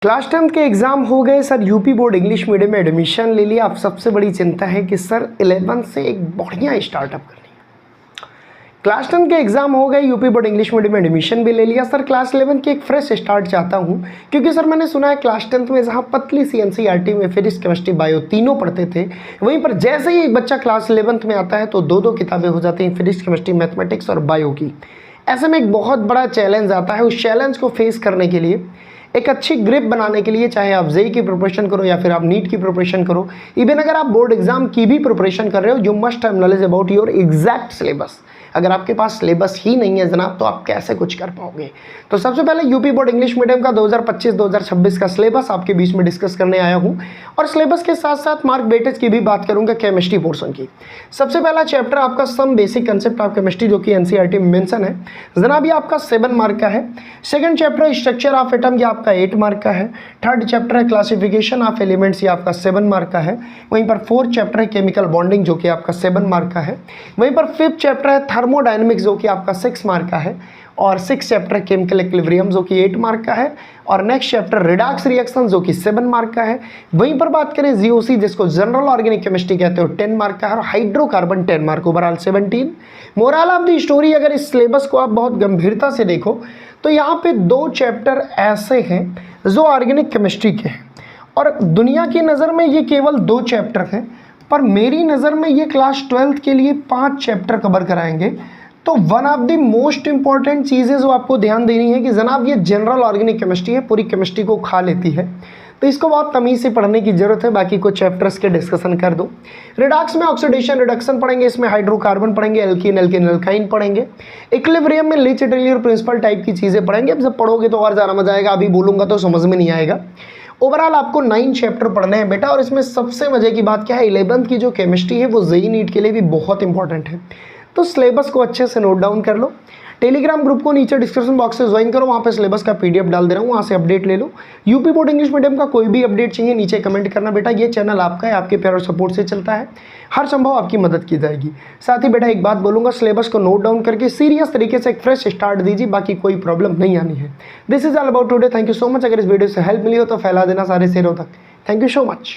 Class 10th के exam हो गए sir. UP board English medium में एडमिशन ले लिया। अब सबसे बड़ी चिंता है कि सर 11th से एक बढ़िया स्टार्टअप करनी है। क्लास 10 के एग्ज़ाम हो गए, यूपी बोर्ड इंग्लिश मीडियम में एडमिशन भी ले लिया। सर क्लास 11 की एक फ्रेश स्टार्ट चाहता हूँ, क्योंकि सर मैंने सुना है क्लास 10th में जहाँ पतली सी एनसीईआरटी में फिजिक्स केमिस्ट्री बायो तीनों पढ़ते थे, वहीं पर जैसे ही एक बच्चा क्लास 11th में आता है तो दो किताबें हो जाती हैं, फिजिक्स केमिस्ट्री मैथमेटिक्स और बायो की। ऐसे में एक बहुत बड़ा चैलेंज आता है। उस चैलेंज को फेस करने के लिए, एक अच्छी ग्रिप बनाने के लिए, चाहे आप जेई की प्रिपरेशन करो या फिर आप नीट की प्रिपरेशन करो, इवन अगर आप बोर्ड एग्जाम की भी प्रिपरेशन कर रहे हो, you must have knowledge about your exact syllabus. अगर आपके पास सिलेबस ही नहीं है जनाब, तो आप कैसे कुछ कर पाओगे। तो सबसे पहले यूपी बोर्ड इंग्लिश मीडियम का 2025-2026 का सिलेबस आपके बीच में डिस्कस करने आया हूं, और सिलेबस के साथ साथ मार्क वेटेज की भी बात करूंगा केमिस्ट्री पोर्शन की। सबसे पहला चैप्टर आपका some basic concept of chemistry, जो कि एनसीईआरटी में मेंशन है जनाब, ये आपका 7 मार्क का है। Second chapter structure of atom, ये आपका 8 मार्क का है। थर्ड चैप्टर है क्लासिफिकेशन ऑफ एलिमेंट्स, ये आपका 7 मार्क का है। वहीं पर फोर्थ चैप्टर है केमिकल बॉन्डिंग, जो कि आपका 7 मार्क का है। वहीं पर फिफ्थ चैप्टर है थर्मोडायनेमिक्स, जो कि आपका 6 मार्क का है। और 6 चैप्टर केमिकल इक्विलिब्रियम, जो कि 8 मार्क का है। और नेक्स्ट चैप्टर रिडॉक्स रिएक्शन, जो कि 7 मार्क का है। वहीं पर बात करें जीओसी, जिसको जनरल ऑर्गेनिक केमिस्ट्री कहते हो, 10 मार्क का है। और hydrocarbon 10 mark, overall 17। Moral of the story, अगर इस सिलेबस को आप बहुत गंभीरता से देखो तो यहाँ पे 2 चैप्टर ऐसे हैं जो ऑर्गेनिक केमिस्ट्री के हैं, और दुनिया की नज़र में ये केवल 2 चैप्टर हैं, पर मेरी नज़र में ये क्लास 12th के लिए 5 चैप्टर कवर कराएंगे। तो one of the most important चीज़ें जो आपको ध्यान देनी है कि जनाब ये जनरल ऑर्गेनिक केमिस्ट्री है, पूरी केमिस्ट्री को खा लेती है, तो इसको बहुत तमीज़ से पढ़ने की जरूरत है। बाकी कुछ चैप्टर्स के डिस्कशन कर दो। रिडॉक्स में ऑक्सीडेशन रिडक्शन पढ़ेंगे, इसमें हाइड्रोकार्बन पढ़ेंगे, एल्कीन एल्कीन एल्काइन पढ़ेंगे। इक्विलिब्रियम में लीच टेलियर प्रिंसिपल टाइप की चीज़ें पढ़ेंगे। अब जब पढ़ोगे तो और ज़्यादा मजा आएगा, अभी बोलूँगा तो समझ में नहीं आएगा। ओवरऑल आपको 9 चैप्टर पढ़ने हैं बेटा, और इसमें सबसे मजे की बात क्या है, 11th की जो केमिस्ट्री है वो जेईई नीट के लिए भी बहुत इंपॉर्टेंट है। तो सिलेबस को अच्छे से नोट डाउन कर लो। टेलीग्राम ग्रुप को नीचे डिस्क्रिप्शन बॉक्स से ज्वाइन करो, वहाँ पे सिलेबस का पीडीएफ डाल दे रहा हूँ, वहाँ से अपडेट ले लो। यूपी बोर्ड इंग्लिश मीडियम का कोई भी अपडेट चाहिए नीचे कमेंट करना बेटा। ये चैनल आपका है, आपके प्यार और सपोर्ट से चलता है, हर संभव आपकी मदद की जाएगी। साथ ही बेटा एक बात बोलूँगा, सिलेबस को नोट डाउन करके सीरियस तरीके से एक फ्रेश स्टार्ट दीजिए, बाकी कोई प्रॉब्लम नहीं आनी है। This is all about today. Thank you so much. अगर इस वीडियो से हेल्प मिली हो तो फैला देना सारे शेयरों तक। Thank you so much.